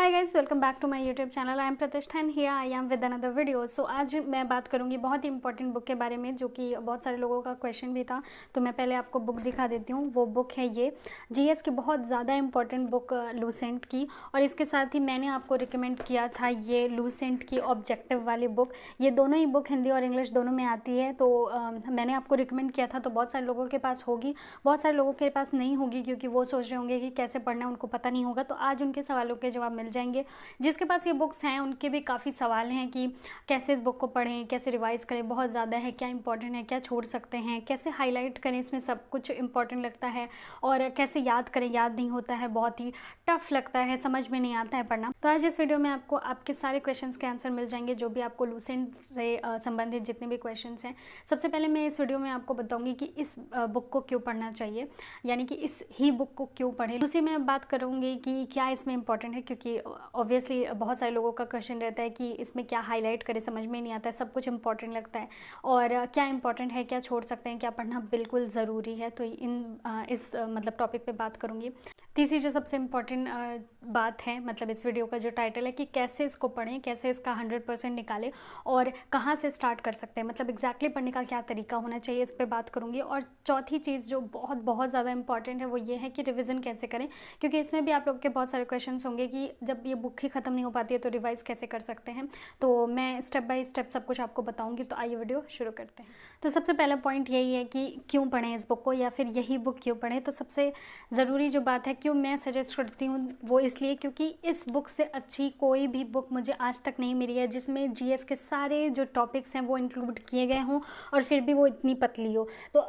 Hi guys, welcome back to my YouTube channel. I am Pratishtha and here I am with another video. So आज मैं बात करूंगी बहुत ही important book के बारे में, जो कि बहुत सारे लोगों का क्वेश्चन भी था। तो मैं पहले आपको बुक दिखा देती हूँ। वो बुक है ये जीएस की बहुत ज़्यादा इंपॉर्टेंट बुक लूसेंट की। और इसके साथ ही मैंने आपको रिकमेंड किया था ये लूसेंट की ऑब्जेक्टिव वाली बुक। ये दोनों ही बुक हिंदी और इंग्लिश दोनों में आती है। तो मैंने आपको रिकमेंड किया था, तो बहुत सारे लोगों के पास होगी, बहुत सारे लोगों के पास नहीं होगी, क्योंकि वो सोच रहे होंगे कि कैसे पढ़ना है, उनको पता नहीं होगा। तो आज उनके सवालों के जवाब मिल जाएंगे। जिसके पास ये बुक्स हैं उनके भी काफ़ी सवाल हैं कि कैसे इस बुक को पढ़ें, कैसे रिवाइज़ करें, बहुत ज़्यादा है, क्या इंपॉर्टेंट है, क्या छोड़ सकते हैं, कैसे हाईलाइट करें, इसमें सब कुछ इंपॉर्टेंट लगता है, और कैसे याद करें, याद नहीं होता है, बहुत ही टफ लगता है, समझ में नहीं आता है पढ़ना। तो आज इस वीडियो में आपको आपके सारे क्वेश्चंस के आंसर मिल जाएंगे, जो भी आपको लूसेंट से संबंधित जितने भी क्वेश्चंस हैं। सबसे पहले मैं इस वीडियो में आपको बताऊंगी कि इस बुक को क्यों पढ़ना चाहिए, यानी कि इस ही बुक को क्यों पढ़ें। दूसरी मैं बात करूंगी कि क्या इसमें इंपॉर्टेंट है, क्योंकि ऑब्वियसली बहुत सारे लोगों का क्वेश्चन रहता है कि इसमें क्या हाईलाइट करें, समझ में नहीं आता है, सब कुछ इंपॉर्टेंट लगता है, और क्या इंपॉर्टेंट है, क्या छोड़ सकते हैं, क्या पढ़ना बिल्कुल ज़रूरी है। तो इस मतलब टॉपिक पे बात करूँगी। तीसरी जो सबसे इम्पॉर्टेंट बात है, मतलब इस वीडियो का जो टाइटल है कि कैसे इसको पढ़ें, कैसे इसका 100% निकालें और कहाँ से स्टार्ट कर सकते हैं, मतलब एग्जैक्टली पढ़ने का क्या तरीका होना चाहिए, इस पर बात करूँगी। और चौथी चीज़ जो बहुत बहुत ज़्यादा इंपॉर्टेंट है वो ये है कि रिविज़न कैसे करें, क्योंकि इसमें भी आप लोग के बहुत सारे क्वेश्चन होंगे कि जब ये बुक ही ख़त्म नहीं हो पाती है तो रिवाइज़ कैसे कर सकते हैं। तो मैं स्टेप बाय स्टेप सब कुछ आपको बताऊँगी। तो आइए वीडियो शुरू करते हैं। तो सबसे पहला पॉइंट यही है कि क्यों पढ़ें इस बुक को, या फिर यही बुक क्यों पढ़ें। तो सबसे ज़रूरी जो बात है, क्यों मैं सजेस्ट करती हूँ, वो इसलिए क्योंकि इस बुक से अच्छी कोई भी बुक मुझे आज तक नहीं मिली है जिसमें जीएस के सारे जो टॉपिक्स हैं वो इंक्लूड किए गए हों, और फिर भी वो इतनी पतली हो। तो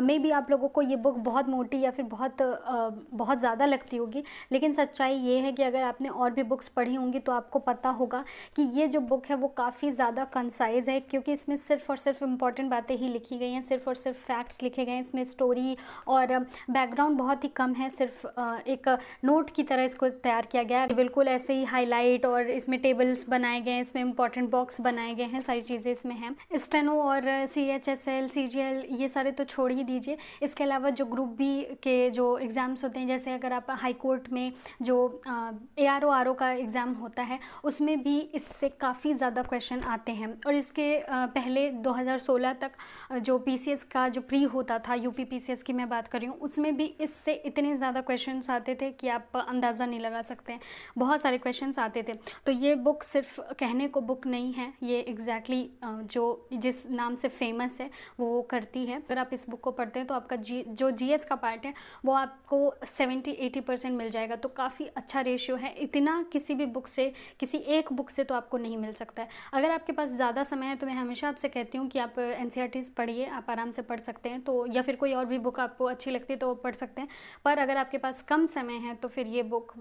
मे बी आप लोगों को ये बुक बहुत मोटी या फिर बहुत ज़्यादा लगती होगी, लेकिन सच्चाई ये है कि अगर आपने और भी बुक्स पढ़ी होंगी तो आपको पता होगा कि ये जो बुक है वो काफ़ी ज़्यादा कंसाइज है, क्योंकि इसमें सिर्फ और सिर्फ इम्पॉर्टेंट बातें ही लिखी गई हैं, सिर्फ और सिर्फ फैक्ट्स लिखे गए हैं। इसमें स्टोरी और बैकग्राउंड बहुत ही कम है, सिर्फ एक नोट की तरह इसको तैयार किया गया है। बिल्कुल ऐसे ही हाईलाइट, और इसमें टेबल्स बनाए गए हैं, इसमें इंपॉर्टेंट बॉक्स बनाए गए हैं, सारी चीज़ें इसमें हैं। स्टेनो और CHSL CGL ये सारे तो छोड़ ही दीजिए। इसके अलावा जो ग्रुप बी के जो एग्ज़ाम्स होते हैं, जैसे अगर आप हाई कोर्ट में जो ARO RO का एग्ज़ाम होता है उसमें भी इससे काफ़ी ज़्यादा क्वेश्चन आते हैं। और इसके पहले 2016 तक जो PCS का जो प्री होता था, UP PCS की मैं बात कर रही हूँ, उसमें भी इससे इतने ज़्यादा क्वेश्चंस आते थे कि आप अंदाज़ा नहीं लगा सकते हैं, बहुत सारे क्वेश्चंस आते थे। तो ये बुक सिर्फ कहने को बुक नहीं है, ये एग्जैक्टली जो जिस नाम से फेमस है वो करती है। अगर आप इस बुक को पढ़ते हैं तो आपका जो GS का पार्ट है वो आपको 70-80% मिल जाएगा। तो काफ़ी अच्छा रेशियो है, इतना किसी भी बुक से, किसी एक बुक से तो आपको नहीं मिल सकता है। अगर आपके पास ज़्यादा समय है तो मैं हमेशा आपसे कहती हूँ कि आप NCERTs पढ़िए, आप आराम से पढ़ सकते हैं। तो या फिर कोई और भी बुक आपको अच्छी लगती है तो वो पढ़ सकते हैं। पर अगर आपके पास कम समय है तो फिर ये बुक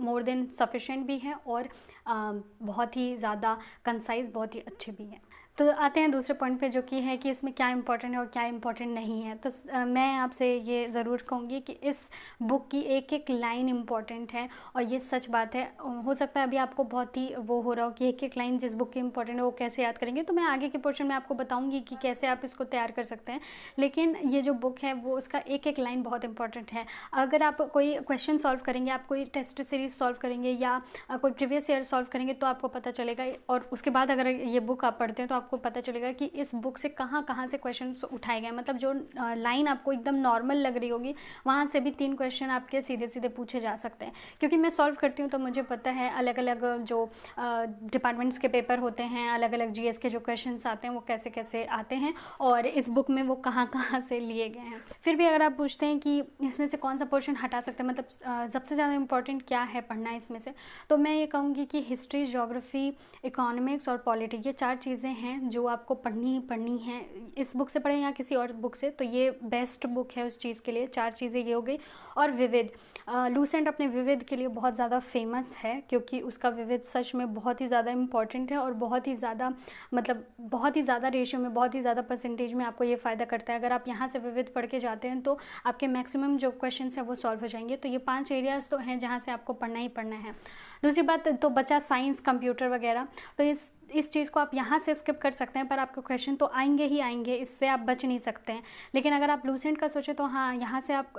मोर देन सफिशेंट भी है, और बहुत ही ज़्यादा कंसाइज, बहुत ही अच्छी भी है। तो आते हैं दूसरे पॉइंट पे, जो कि है कि इसमें क्या इंपॉर्टेंट है और क्या इंपॉर्टेंट नहीं है। तो मैं आपसे ये ज़रूर कहूँगी कि इस बुक की एक एक लाइन इंपॉर्टेंट है, और ये सच बात है। हो सकता है अभी आपको बहुत ही वो हो रहा हो कि एक एक लाइन जिस बुक की इंपॉर्टेंट है वो कैसे याद करेंगे। तो मैं आगे के पोर्शन में आपको बताऊँगी कि कैसे आप इसको तैयार कर सकते हैं, लेकिन ये जो बुक है वो उसका एक एक लाइन बहुत इंपॉर्टेंट है। अगर आप कोई क्वेश्चन सॉल्व करेंगे, आप कोई टेस्ट सीरीज सॉल्व करेंगे, या कोई प्रीवियस ईयर सॉल्व करेंगे, तो आपको पता चलेगा, और उसके बाद अगर ये बुक आप पढ़ते हैं तो आपको पता चलेगा कि इस बुक से कहाँ कहाँ से क्वेश्चंस उठाए गए। मतलब जो लाइन आपको एकदम नॉर्मल लग रही होगी, वहाँ से भी 3 क्वेश्चन आपके सीधे सीधे पूछे जा सकते हैं। क्योंकि मैं सॉल्व करती हूँ तो मुझे पता है अलग अलग जो डिपार्टमेंट्स के पेपर होते हैं, अलग अलग GS के जो क्वेश्चन आते हैं वो कैसे कैसे आते हैं, और इस बुक में वो कहाँ कहाँ से लिए गए हैं। फिर भी अगर आप पूछते हैं कि इसमें से कौन सा पोर्शन हटा सकते हैं, मतलब सबसे ज़्यादा इंपॉर्टेंट क्या है पढ़ना इसमें से, तो मैं ये कहूँगी कि हिस्ट्री, ज्योग्राफी, इकोनॉमिक्स और पॉलिटी, ये 4 चीज़ें हैं जो आपको पढ़नी ही पढ़नी है। इस बुक से पढ़ें या किसी और बुक से, तो ये बेस्ट बुक है उस चीज़ के लिए। 4 चीज़ें ये हो गई। और विविध, लूसेंट अपने विविध के लिए बहुत ज़्यादा फेमस है, क्योंकि उसका विविध सच में बहुत ही ज़्यादा इंपॉर्टेंट है, और बहुत ही ज़्यादा, मतलब बहुत ही ज़्यादा रेशियो में, बहुत ही ज़्यादा परसेंटेज में आपको ये फ़ायदा करता है। अगर आप यहाँ से विविध पढ़ के जाते हैं तो आपके मैक्सिमम जो क्वेश्चन हैं वो सॉल्व हो जाएंगे। तो ये 5 एरियाज़ तो हैं जहाँ से आपको पढ़ना ही पढ़ना है। दूसरी बात तो बचा साइंस, कंप्यूटर वगैरह, तो इस चीज़ को आप यहाँ से स्किप कर सकते हैं, पर आपके क्वेश्चन तो आएंगे ही आएंगे, इससे आप बच नहीं सकते हैं। लेकिन अगर आप लूसेंट का सोचें तो हाँ, यहाँ से आप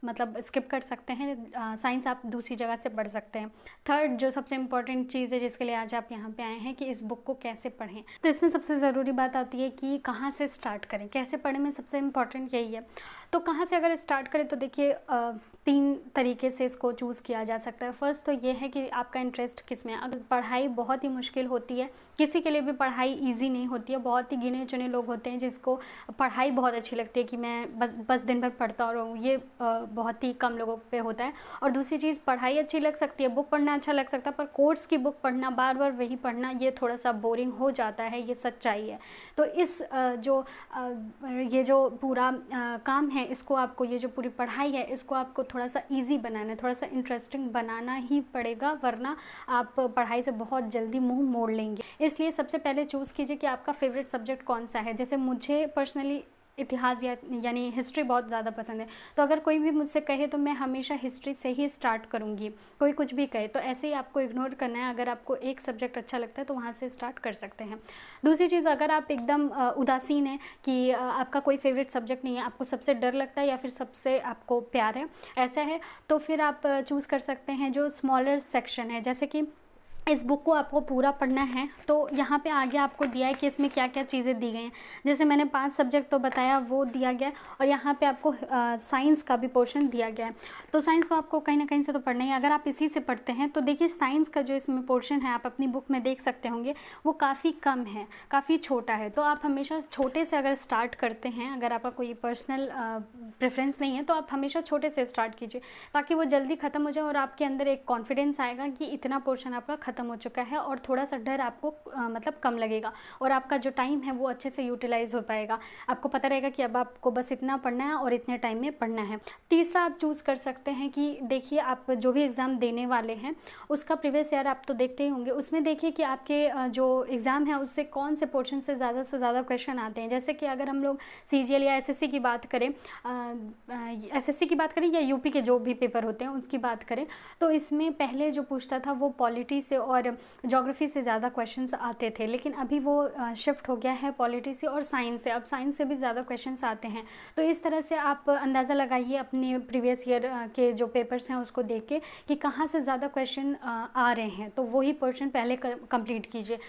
मतलब स्किप कर सकते हैं, साइंस आप दूसरी जगह से पढ़ सकते हैं। थर्ड जो सबसे इम्पॉर्टेंट चीज़ है जिसके लिए आज आप यहाँ पे आए हैं कि इस बुक को कैसे पढ़ें, तो इसमें सबसे ज़रूरी बात आती है कि कहाँ से स्टार्ट करें, कैसे पढ़ें में सबसे इम्पॉर्टेंट यही है। तो कहाँ से अगर स्टार्ट करें तो देखिए 3 तरीके से इसको चूज़ किया जा सकता है। फर्स्ट तो ये है कि आपका इंटरेस्ट किस में है। अगर पढ़ाई बहुत ही मुश्किल होती है, किसी के लिए भी पढ़ाई इजी नहीं होती है, बहुत ही गिने चुने लोग होते हैं जिसको पढ़ाई बहुत अच्छी लगती है कि मैं बस दिन भर पढ़ता रहूँ, ये बहुत ही कम लोगों पे होता है। और दूसरी चीज़, पढ़ाई अच्छी लग सकती है, बुक पढ़ना अच्छा लग सकता है, पर कोर्स की बुक पढ़ना, बार बार वही पढ़ना, ये थोड़ा सा बोरिंग हो जाता है, ये सच्चाई है। तो ये जो पूरा काम है, इसको आपको, ये जो पूरी पढ़ाई है इसको आपको थोड़ा सा ईजी बनाना है, थोड़ा सा इंटरेस्टिंग बनाना ही पड़ेगा, वरना आप पढ़ाई से बहुत जल्दी मुंह मोड़ लेंगे। इसलिए सबसे पहले चूज़ कीजिए कि आपका फेवरेट सब्जेक्ट कौन सा है। जैसे मुझे पर्सनली इतिहास यानी हिस्ट्री बहुत ज़्यादा पसंद है, तो अगर कोई भी मुझसे कहे तो मैं हमेशा हिस्ट्री से ही स्टार्ट करूँगी, कोई कुछ भी कहे तो ऐसे ही आपको इग्नोर करना है। अगर आपको एक सब्जेक्ट अच्छा लगता है तो वहाँ से स्टार्ट कर सकते हैं। दूसरी चीज़, अगर आप एकदम उदासीन है कि आपका कोई फेवरेट सब्जेक्ट नहीं है, आपको सबसे डर लगता है या फिर सबसे आपको प्यार है, ऐसा है, तो फिर आप चूज़ कर सकते हैं जो स्मॉलर सेक्शन है। जैसे कि इस बुक को आपको पूरा पढ़ना है तो यहाँ पे आगे आपको दिया है कि इसमें क्या क्या चीज़ें दी गई हैं। जैसे मैंने 5 सब्जेक्ट तो बताया, वो दिया गया है, और यहाँ पे आपको साइंस का भी पोर्शन दिया गया है। तो साइंस तो आपको कहीं ना कहीं से तो पढ़ना ही है। अगर आप इसी से पढ़ते हैं तो देखिए साइंस का जो इसमें पोर्शन है, आप अपनी बुक में देख सकते होंगे, वो काफ़ी कम है, काफ़ी छोटा है। तो आप हमेशा छोटे से अगर स्टार्ट करते हैं, अगर आपका कोई पर्सनल प्रेफरेंस नहीं है तो आप हमेशा छोटे से स्टार्ट कीजिए, ताकि वो जल्दी ख़त्म हो जाए और आपके अंदर एक कॉन्फिडेंस आएगा कि इतना पोर्शन आपका ख़त्म हो चुका है, और थोड़ा सा डर आपको मतलब कम लगेगा, और आपका जो टाइम है वो अच्छे से यूटिलाइज हो पाएगा। आपको पता रहेगा कि अब आपको बस इतना पढ़ना है और इतने टाइम में पढ़ना है। तीसरा आप चूज़ कर सकते हैं कि देखिए आप जो भी एग्ज़ाम देने वाले हैं उसका प्रीवियस ईयर आप तो देखते ही होंगे, उसमें देखिए कि आपके जो एग्ज़ाम है उससे कौन से पोर्शन से ज़्यादा क्वेश्चन आते हैं। जैसे कि अगर हम लोग CGL या SSC की बात करें, SSC की बात करें या UP के जो भी पेपर होते हैं उसकी बात करें, तो इसमें पहले जो पूछता था वो पॉलिटी से और ज्योग्राफी से ज़्यादा क्वेश्चंस आते थे, लेकिन अभी वो शिफ्ट हो गया है पॉलिटी से और साइंस से, अब साइंस से भी ज़्यादा क्वेश्चंस आते हैं। तो इस तरह से आप अंदाज़ा लगाइए अपने प्रीवियस ईयर के जो पेपर्स हैं उसको देख के कि कहाँ से ज़्यादा क्वेश्चन आ रहे हैं, तो वही पोर्शन पहले कंप्लीट कीजिए।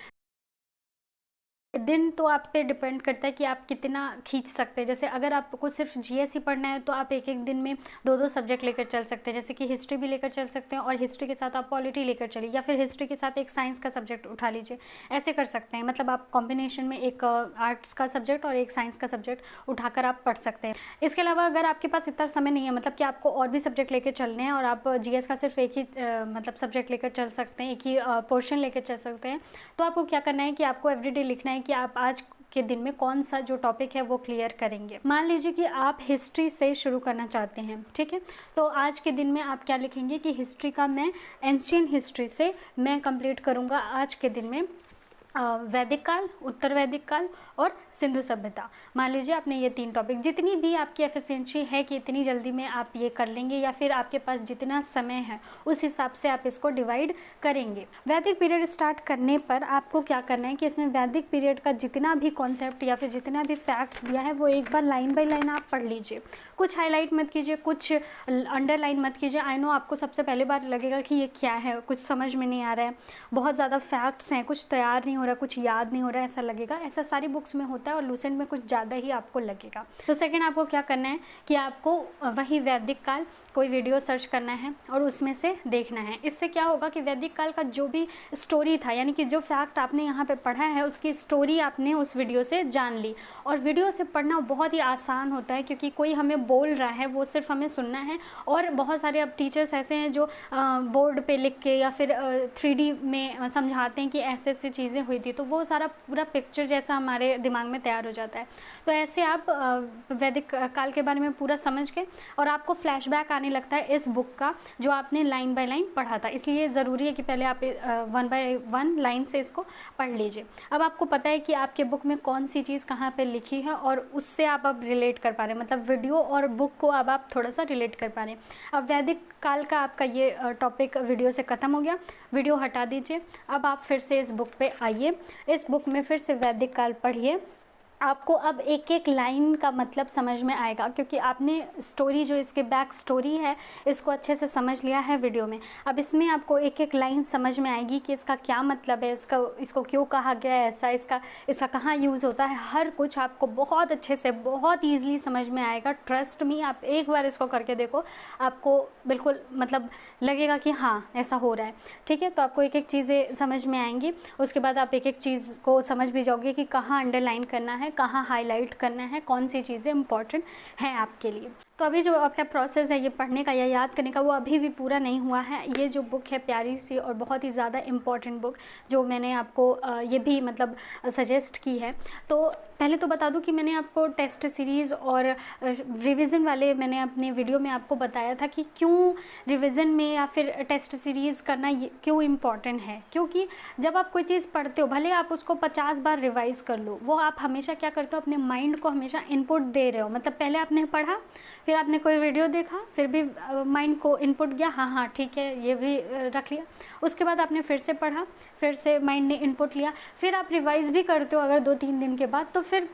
दिन तो आप पे डिपेंड करता है कि आप कितना खींच सकते हैं। जैसे अगर आपको सिर्फ GS ही पढ़ना है तो आप एक एक दिन में 2-2 सब्जेक्ट लेकर चल सकते हैं, जैसे कि हिस्ट्री भी लेकर चल सकते हैं और हिस्ट्री के साथ आप पॉलिटी लेकर चलिए, या फिर हिस्ट्री के साथ एक साइंस का सब्जेक्ट उठा लीजिए, ऐसे कर सकते हैं। मतलब आप कॉम्बिनेशन में एक आर्ट्स का सब्जेक्ट और एक साइंस का सब्जेक्ट उठाकर आप पढ़ सकते हैं। इसके अलावा अगर आपके पास इतना समय नहीं है, मतलब कि आपको और भी सब्जेक्ट लेकर चलने हैं और आप GS का सिर्फ एक ही मतलब सब्जेक्ट लेकर चल सकते हैं, एक ही पोर्शन लेकर चल सकते हैं, तो आपको क्या करना है कि आपको एवरीडे लिखना है कि आप आज के दिन में कौन सा जो टॉपिक है वो क्लियर करेंगे। मान लीजिए कि आप हिस्ट्री से शुरू करना चाहते हैं, ठीक है, तो आज के दिन में आप क्या लिखेंगे कि हिस्ट्री का मैं एंशियंट हिस्ट्री से मैं कंप्लीट करूंगा आज के दिन में वैदिक काल, उत्तर वैदिक काल और सिंधु सभ्यता। मान लीजिए आपने ये 3 टॉपिक, जितनी भी आपकी एफिशिएंसी है कि इतनी जल्दी में आप ये कर लेंगे, या फिर आपके पास जितना समय है उस हिसाब से आप इसको डिवाइड करेंगे। वैदिक पीरियड स्टार्ट करने पर आपको क्या करना है कि इसमें वैदिक पीरियड का जितना भी कॉन्सेप्ट या फिर जितना भी फैक्ट्स दिया है वो एक बार लाइन बाय लाइन आप पढ़ लीजिए। कुछ हाईलाइट मत कीजिए, कुछ अंडरलाइन मत कीजिए। आई नो आपको सबसे पहले बार लगेगा कि ये क्या है, कुछ समझ में नहीं आ रहा है, बहुत ज़्यादा फैक्ट्स हैं, कुछ तैयार नहीं हो रहा, कुछ याद नहीं हो रहा है, ऐसा लगेगा। ऐसा सारी बुक्स में होता है और लूसेंट में कुछ ज़्यादा ही आपको लगेगा। तो सेकंड आपको क्या करना है कि आपको वही वैदिक काल कोई वीडियो सर्च करना है और उसमें से देखना है। इससे क्या होगा कि वैदिक काल का जो भी स्टोरी था, यानी कि जो फैक्ट आपने यहाँ पे पढ़ा है उसकी स्टोरी आपने उस वीडियो से जान ली। और वीडियो से पढ़ना बहुत ही आसान होता है, क्योंकि कोई हमें बोल रहा है, वो सिर्फ हमें सुनना है। और बहुत सारे अब टीचर्स ऐसे हैं जो बोर्ड पे लिख के या फिर 3D में समझाते हैं कि ऐसे ऐसे चीज़ें हुई थी, तो वो सारा पूरा पिक्चर जैसा हमारे दिमाग में तैयार हो जाता है। तो ऐसे आप वैदिक काल के बारे में पूरा समझ के और आपको फ्लैशबैक आने लगता है इस बुक का जो आपने लाइन बाय लाइन पढ़ा था। इसलिए ज़रूरी है कि पहले आप 1 बाय 1 लाइन से इसको पढ़ लीजिए। अब आपको पता है कि आपके बुक में कौन सी चीज़ कहाँ पे लिखी है और उससे आप अब रिलेट कर पा रहे हैं, मतलब वीडियो और बुक को अब आप थोड़ा सा रिलेट कर पा रहे हैं। अब वैदिक काल का आपका ये टॉपिक वीडियो से ख़त्म हो गया, वीडियो हटा दीजिए। अब आप फिर से इस बुक पे आइए, इस बुक में फिर से वैदिक काल पढ़िए। आपको अब एक एक लाइन का मतलब समझ में आएगा, क्योंकि आपने स्टोरी जो इसके बैक स्टोरी है इसको अच्छे से समझ लिया है वीडियो में। अब इसमें आपको एक एक लाइन समझ में आएगी कि इसका क्या मतलब है, इसको क्यों कहा गया है ऐसा, इसका कहाँ यूज़ होता है, हर कुछ आपको बहुत अच्छे से बहुत ईजिली समझ में आएगा। ट्रस्ट मी, आप एक बार इसको करके देखो, आपको बिल्कुल मतलब लगेगा कि हाँ ऐसा हो रहा है। ठीक है, तो आपको एक एक चीज़ें समझ में आएंगी, उसके बाद आप एक एक चीज़ को समझ भी जाओगे कि कहाँ अंडरलाइन करना है, कहाँ हाईलाइट करना है, कौन सी चीज़ें इंपॉर्टेंट हैं आपके लिए। तो अभी जो आपका प्रोसेस है ये पढ़ने का या याद करने का, वो अभी भी पूरा नहीं हुआ है। ये जो बुक है प्यारी सी और बहुत ही ज़्यादा इम्पॉर्टेंट बुक, जो मैंने आपको ये भी मतलब सजेस्ट की है। तो पहले तो बता दूं कि मैंने आपको टेस्ट सीरीज़ और रिवीजन वाले मैंने अपने वीडियो में आपको बताया था कि क्यों रिवीजन में या फिर टेस्ट सीरीज़ करना ये क्यों इम्पॉर्टेंट है। क्योंकि जब आप कोई चीज़ पढ़ते हो, भले आप उसको 50 बार रिवाइज कर लो, वो आप हमेशा क्या करते हो, अपने माइंड को हमेशा इनपुट दे रहे हो। मतलब पहले आपने पढ़ा, फिर आपने कोई वीडियो देखा, फिर भी माइंड को इनपुट गया, हाँ हाँ ठीक है ये भी रख लिया। उसके बाद आपने फिर से पढ़ा, फिर से माइंड ने इनपुट लिया, फिर आप रिवाइज भी करते हो अगर 2-3 दिन के बाद, तो फिर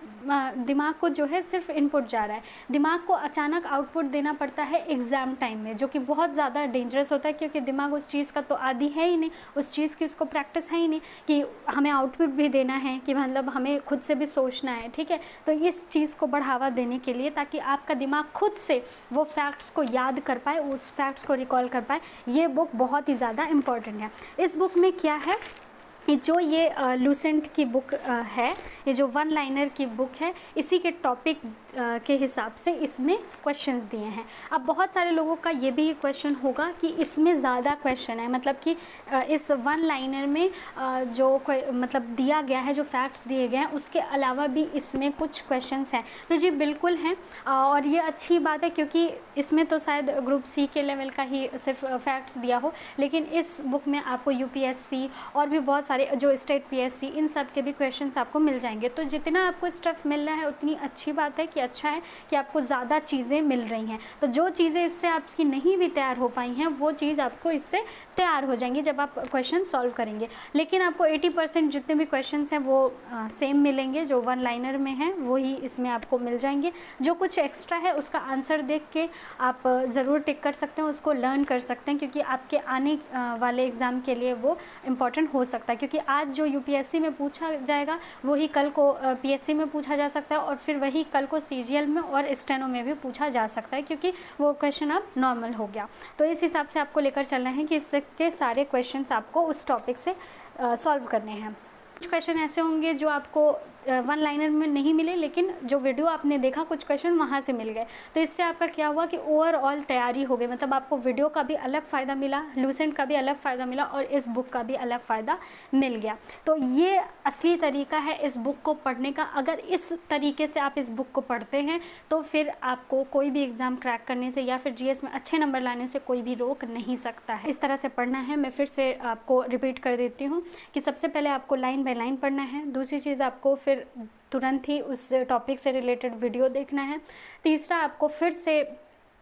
दिमाग को जो है सिर्फ इनपुट जा रहा है। दिमाग को अचानक आउटपुट देना पड़ता है एग्ज़ाम टाइम में, जो कि बहुत ज़्यादा डेंजरस होता है, क्योंकि दिमाग उस चीज़ का तो आदी है ही नहीं, उस चीज़ की उसको प्रैक्टिस है ही नहीं कि हमें आउटपुट भी देना है, कि मतलब हमें खुद से भी सोचना है। ठीक है, तो इस चीज़ को बढ़ावा देने के लिए, ताकि आपका दिमाग खुद से वो फैक्ट्स को याद कर पाए, उस फैक्ट्स को रिकॉल कर पाए, ये बुक बहुत ही ज़्यादा इम्पॉर्टेंट है। इस बुक में क्या है कि जो ये लूसेंट की बुक है, ये जो वन लाइनर की बुक है, इसी के टॉपिक के हिसाब से इसमें क्वेश्चंस दिए हैं। अब बहुत सारे लोगों का ये भी क्वेश्चन होगा कि इसमें ज़्यादा क्वेश्चन है, मतलब कि इस वन लाइनर में जो मतलब दिया गया है, जो फैक्ट्स दिए गए हैं, उसके अलावा भी इसमें कुछ क्वेश्चंस हैं। तो जी बिल्कुल हैं, और ये अच्छी बात है, क्योंकि इसमें तो शायद ग्रुप सी के लेवल का ही सिर्फ फैक्ट्स दिया हो, लेकिन इस बुक में आपको यूपीएससी और भी बहुत सारे जो स्टेट पीएससी, इन सब के भी क्वेश्चंस आपको मिल जाएंगे। तो जितना आपको स्टफ मिल रहा है उतनी अच्छी बात है, कि अच्छा है कि आपको ज़्यादा चीज़ें मिल रही हैं। तो जो चीज़ें इससे आपकी नहीं भी तैयार हो पाई हैं, वो चीज़ आपको इससे तैयार हो जाएंगी जब आप क्वेश्चन सॉल्व करेंगे। लेकिन आपको 80% जितने भी क्वेश्चंस हैं वो सेम मिलेंगे, जो वन लाइनर में हैं वही इसमें आपको मिल जाएंगे। जो कुछ एक्स्ट्रा है उसका आंसर देख के आप ज़रूर टिक कर सकते हैं, उसको लर्न कर सकते हैं, क्योंकि आपके आने वाले एग्ज़ाम के लिए वो इम्पॉर्टेंट हो सकता है। क्योंकि आज जो यूपीएससी में पूछा जाएगा वही कल को पीएससी में पूछा जा सकता है, और फिर वही कल को सीजीएल में और स्टेनो में भी पूछा जा सकता है, क्योंकि वो क्वेश्चन अब नॉर्मल हो गया। तो इस हिसाब से आपको लेकर चलना है कि इसके सारे क्वेश्चंस आपको उस टॉपिक से सॉल्व करने हैं। कुछ क्वेश्चन ऐसे होंगे जो आपको वन लाइनर में नहीं मिले, लेकिन जो वीडियो आपने देखा कुछ क्वेश्चन वहाँ से मिल गए। तो इससे आपका क्या हुआ कि ओवरऑल तैयारी हो गई, मतलब आपको वीडियो का भी अलग फ़ायदा मिला, लूसेंट का भी अलग फ़ायदा मिला, और इस बुक का भी अलग फ़ायदा मिल गया। तो ये असली तरीका है इस बुक को पढ़ने का। अगर इस तरीके से आप इस बुक को पढ़ते हैं तो फिर आपको कोई भी एग्ज़ाम क्रैक करने से या फिर जीएस में अच्छे नंबर लाने से कोई भी रोक नहीं सकता है। इस तरह से पढ़ना है। मैं फिर से आपको रिपीट कर देती हूँ कि सबसे पहले आपको लाइन बाय लाइन पढ़ना है। दूसरी चीज़, आपको फिर तुरंत ही उस टॉपिक से रिलेटेड वीडियो देखना है। तीसरा, आपको फिर से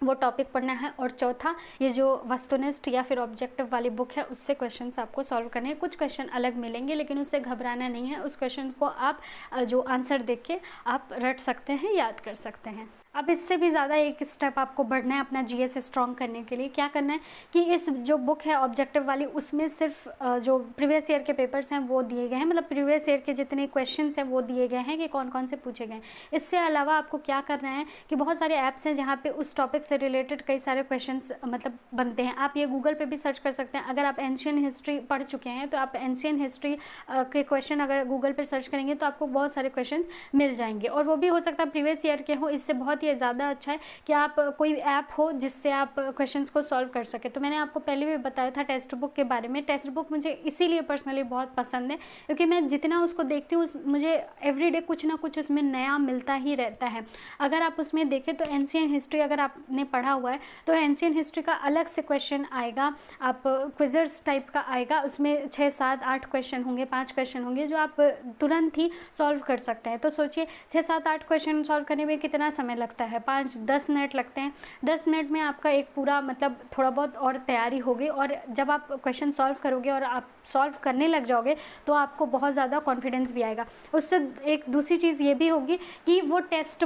वो टॉपिक पढ़ना है। और चौथा, ये जो वस्तुनिष्ठ या फिर ऑब्जेक्टिव वाली बुक है उससे क्वेश्चंस आपको सॉल्व करने हैं। कुछ क्वेश्चन अलग मिलेंगे, लेकिन उससे घबराना नहीं है। उस क्वेश्चन को आप जो आंसर देख के आप रट सकते हैं, याद कर सकते हैं। अब इससे भी ज़्यादा एक स्टेप आपको बढ़ना है अपना जीएस स्ट्रॉन्ग करने के लिए। क्या करना है कि इस जो बुक है ऑब्जेक्टिव वाली, उसमें सिर्फ जो प्रीवियस ईयर के पेपर्स हैं वो दिए गए हैं, मतलब प्रीवियस ईयर के जितने क्वेश्चंस हैं वो दिए गए हैं कि कौन कौन से पूछे गए। इससे अलावा आपको क्या करना है कि बहुत सारे ऐप्स हैं जहाँ पे उस टॉपिक से रिलेटेड कई सारे क्वेश्चंस मतलब बनते हैं। आप ये गूगल पे भी सर्च कर सकते हैं। अगर आप एंशियन हिस्ट्री पढ़ चुके हैं तो आप एंशियन हिस्ट्री के क्वेश्चन अगर गूगल पर सर्च करेंगे तो आपको बहुत सारे क्वेश्चन मिल जाएंगे, और वो भी हो सकता है प्रीवियस ईयर के हो। इससे बहुत ये ज़्यादा अच्छा है कि आप कोई ऐप हो जिससे आप क्वेश्चंस को सॉल्व कर सके। तो मैंने आपको पहले भी बताया था टेक्स्ट बुक के बारे में। टेक्स्ट बुक मुझे इसीलिए पर्सनली बहुत पसंद है क्योंकि मैं जितना उसको देखती हूँ मुझे एवरीडे कुछ ना कुछ उसमें नया मिलता ही रहता है। अगर आप उसमें देखें तो एंशियन हिस्ट्री अगर आपने पढ़ा हुआ है तो एंशियन हिस्ट्री का अलग से क्वेश्चन आएगा, आप क्विज़र्स टाइप का आएगा, उसमें 6, 7, 8 क्वेश्चन होंगे, 5 क्वेश्चन होंगे जो आप तुरंत ही सॉल्व कर सकते हैं। तो सोचिए 6, 7, 8 क्वेश्चन सॉल्व करने में कितना समय लगता लगता है, 5-10 मिनट लगते हैं। 10 मिनट में आपका एक पूरा मतलब थोड़ा बहुत और तैयारी होगी, और जब आप क्वेश्चन सॉल्व करोगे और आप सॉल्व करने लग जाओगे तो आपको बहुत ज़्यादा कॉन्फिडेंस भी आएगा। उससे एक दूसरी चीज़ ये भी होगी कि वो टेस्ट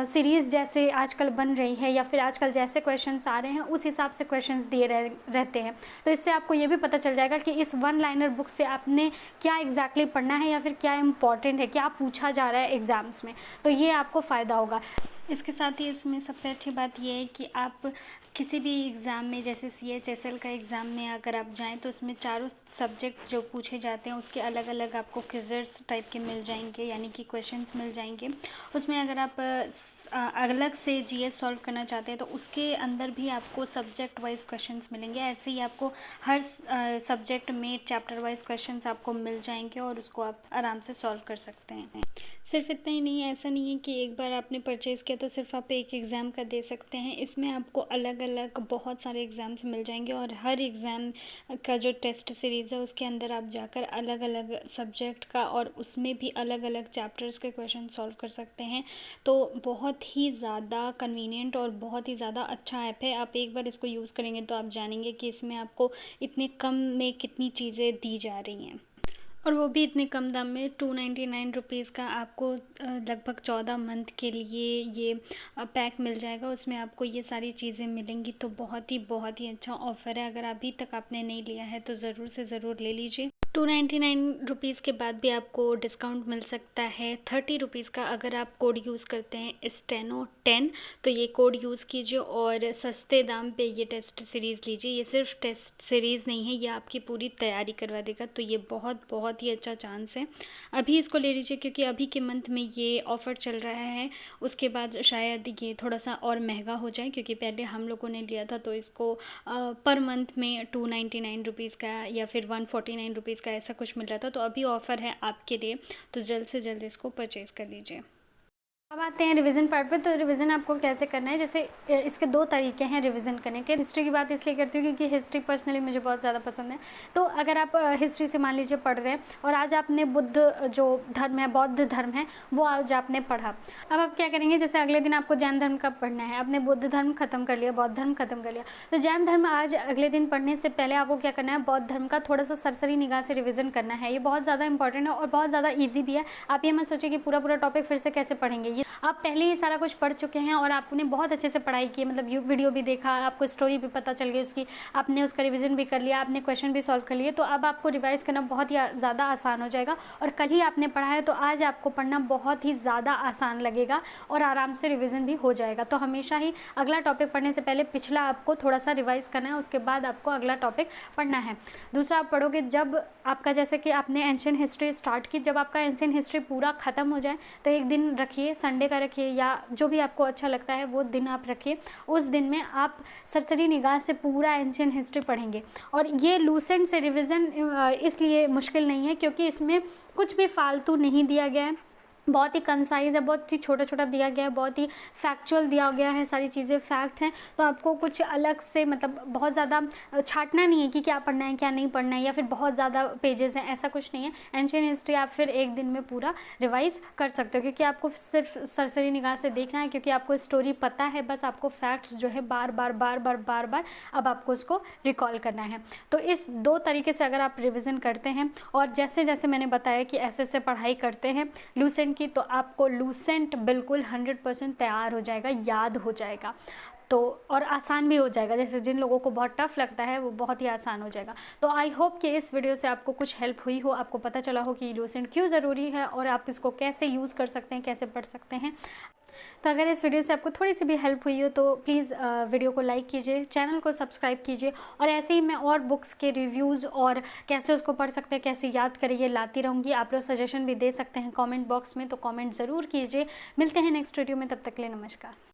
सीरीज़ जैसे आजकल बन रही है या फिर आजकल जैसे क्वेश्चंस आ रहे हैं उस हिसाब से क्वेश्चंस दिए रहते हैं। तो इससे आपको ये भी पता चल जाएगा कि इस वन लाइनर बुक से आपने क्या एग्जैक्टली पढ़ना है या फिर क्या इंपॉर्टेंट है, क्या पूछा जा रहा है एग्ज़ाम्स में, तो ये आपको फ़ायदा होगा। इसके साथ ही इसमें सबसे अच्छी बात यह है कि आप किसी भी एग्ज़ाम में, जैसे CHSL का एग्ज़ाम में अगर आप जाएं तो उसमें चारों सब्जेक्ट जो पूछे जाते हैं उसके अलग अलग आपको क्विज़र्स टाइप के मिल जाएंगे, यानी कि क्वेश्चंस मिल जाएंगे। उसमें अगर आप अलग से GS सॉल्व करना चाहते हैं तो उसके अंदर भी आपको सब्जेक्ट वाइज क्वेश्चंस मिलेंगे। ऐसे ही आपको हर सब्जेक्ट में चैप्टर वाइज क्वेश्चंस आपको मिल जाएंगे और उसको आप आराम से सॉल्व कर सकते हैं। सिर्फ इतना ही नहीं है, ऐसा नहीं है कि एक बार आपने परचेज़ किया तो सिर्फ आप एक एग्ज़ाम का दे सकते हैं। इसमें आपको अलग अलग बहुत सारे एग्ज़ाम्स मिल जाएंगे और हर एग्ज़ाम का जो टेस्ट सीरीज़ है उसके अंदर आप जाकर अलग अलग सब्जेक्ट का और उसमें भी अलग अलग चैप्टर्स के क्वेश्चन सॉल्व कर सकते हैं। तो बहुत ही ज़्यादा कन्वीनियंट और बहुत ही ज़्यादा अच्छा ऐप है। आप एक बार इसको यूज़ करेंगे तो आप जानेंगे कि इसमें आपको इतने कम में कितनी चीज़ें दी जा रही हैं, और वो भी इतने कम दाम में। 299 रुपीज़ का आपको लगभग 14 मंथ के लिए ये पैक मिल जाएगा। उसमें आपको ये सारी चीज़ें मिलेंगी। तो बहुत ही अच्छा ऑफ़र है। अगर अभी तक आपने नहीं लिया है तो ज़रूर से ज़रूर ले लीजिए। 299 रुपीज़ के बाद भी आपको डिस्काउंट मिल सकता है 30 रुपीज़ का, अगर आप कोड यूज़ करते हैं STENO10 तो ये कोड यूज़ कीजिए और सस्ते दाम पे ये टेस्ट सीरीज़ लीजिए। ये सिर्फ टेस्ट सीरीज़ नहीं है, ये आपकी पूरी तैयारी करवा देगा। तो ये बहुत ही अच्छा चांस है, अभी इसको ले लीजिए क्योंकि अभी के मंथ में ये ऑफ़र चल रहा है। उसके बाद शायद ये थोड़ा सा और महंगा हो जाए, क्योंकि पहले हम लोगों ने लिया था तो इसको पर मंथ में 299 रुपीज़ का या फिर 149 रुपीज़ का ऐसा कुछ मिल रहा था। तो अभी ऑफ़र है आपके लिए, तो जल्द से जल्द इसको परचेज़ कर लीजिए। अब आते हैं रिवीजन पार्ट पे। तो रिवीजन आपको कैसे करना है, जैसे इसके 2 तरीके हैं रिवीजन करने के। हिस्ट्री की बात इसलिए करती हूँ क्योंकि हिस्ट्री पर्सनली मुझे बहुत ज़्यादा पसंद है। तो अगर आप हिस्ट्री से मान लीजिए पढ़ रहे हैं और आज आपने बुद्ध जो धर्म है, बौद्ध धर्म है, वो आज आपने पढ़ा। अब आप क्या करेंगे, जैसे अगले दिन आपको जैन धर्म का पढ़ना है, आपने बुद्ध धर्म खत्म कर लिया, बौद्ध धर्म खत्म कर लिया, तो जैन धर्म आज अगले दिन पढ़ने से पहले आपको क्या करना है, बौद्ध धर्म का थोड़ा सा सरसरी निगाह से रिवीजन करना है। ये बहुत ज़्यादा इंपॉर्टेंट है और बहुत ज़्यादा ईजी भी है। आप ये मत सोचिए कि पूरा टॉपिक फिर से कैसे पढ़ेंगे। ये आप पहले ही सारा कुछ पढ़ चुके हैं और आपने बहुत अच्छे से पढ़ाई की, मतलब वीडियो भी देखा, आपको स्टोरी भी पता चल गई उसकी, आपने उसका रिवीजन भी कर लिया, आपने क्वेश्चन भी सॉल्व कर लिए। तो अब आपको रिवाइज करना बहुत ही ज़्यादा आसान हो जाएगा। और कल ही आपने पढ़ा है तो आज आपको पढ़ना बहुत ही ज़्यादा आसान लगेगा और आराम से रिवीजन भी हो जाएगा। तो हमेशा ही अगला टॉपिक पढ़ने से पहले पिछला आपको थोड़ा सा रिवाइज करना है, उसके बाद आपको अगला टॉपिक पढ़ना है। दूसरा, आप पढ़ोगे जब आपका, जैसे कि आपने एंशिएंट हिस्ट्री स्टार्ट की, जब आपका एंशिएंट हिस्ट्री पूरा ख़त्म हो जाए तो एक दिन रखिए, संडे का रखिए या जो भी आपको अच्छा लगता है वो दिन आप रखिए। उस दिन में आप सरसरी निगाह से पूरा एंशिएंट हिस्ट्री पढ़ेंगे। और ये लूसेंट से रिवीजन इसलिए मुश्किल नहीं है क्योंकि इसमें कुछ भी फालतू नहीं दिया गया है, बहुत ही कंसाइज है, बहुत ही छोटा दिया गया है, बहुत ही फैक्चुअल दिया गया है, सारी चीज़ें फैक्ट हैं। तो आपको कुछ अलग से मतलब बहुत ज़्यादा छाटना नहीं है कि क्या पढ़ना है क्या नहीं पढ़ना है या फिर बहुत ज़्यादा पेजेस हैं, ऐसा कुछ नहीं है। एंशिएंट हिस्ट्री आप फिर एक दिन में पूरा रिवाइज कर सकते हो क्योंकि आपको सिर्फ सरसरी निगाह से देखना है, क्योंकि आपको स्टोरी पता है, बस आपको फैक्ट्स जो है बार बार अब आपको उसको रिकॉल करना है। तो इस 2 तरीके से अगर आप रिविज़न करते हैं और जैसे जैसे मैंने बताया कि ऐसे पढ़ाई करते हैं लूसेंट की, तो आपको लूसेंट बिल्कुल 100% तैयार हो जाएगा, याद हो जाएगा। तो और आसान भी हो जाएगा, जैसे जिन लोगों को बहुत टफ लगता है वो बहुत ही आसान हो जाएगा। तो आई होप कि इस वीडियो से आपको कुछ हेल्प हुई हो, आपको पता चला हो कि लूसेंट क्यों ज़रूरी है और आप इसको कैसे यूज़ कर सकते हैं, कैसे पढ़ सकते हैं। तो अगर इस वीडियो से आपको थोड़ी सी भी हेल्प हुई हो तो प्लीज़ वीडियो को लाइक कीजिए, चैनल को सब्सक्राइब कीजिए। और ऐसे ही मैं और बुक्स के रिव्यूज़ और कैसे उसको पढ़ सकते हैं, कैसे याद करें, ये लाती रहूँगी। आप लोग सजेशन भी दे सकते हैं कमेंट बॉक्स में, तो कमेंट ज़रूर कीजिए। मिलते हैं नेक्स्ट वीडियो में, तब तक के लिए नमस्कार।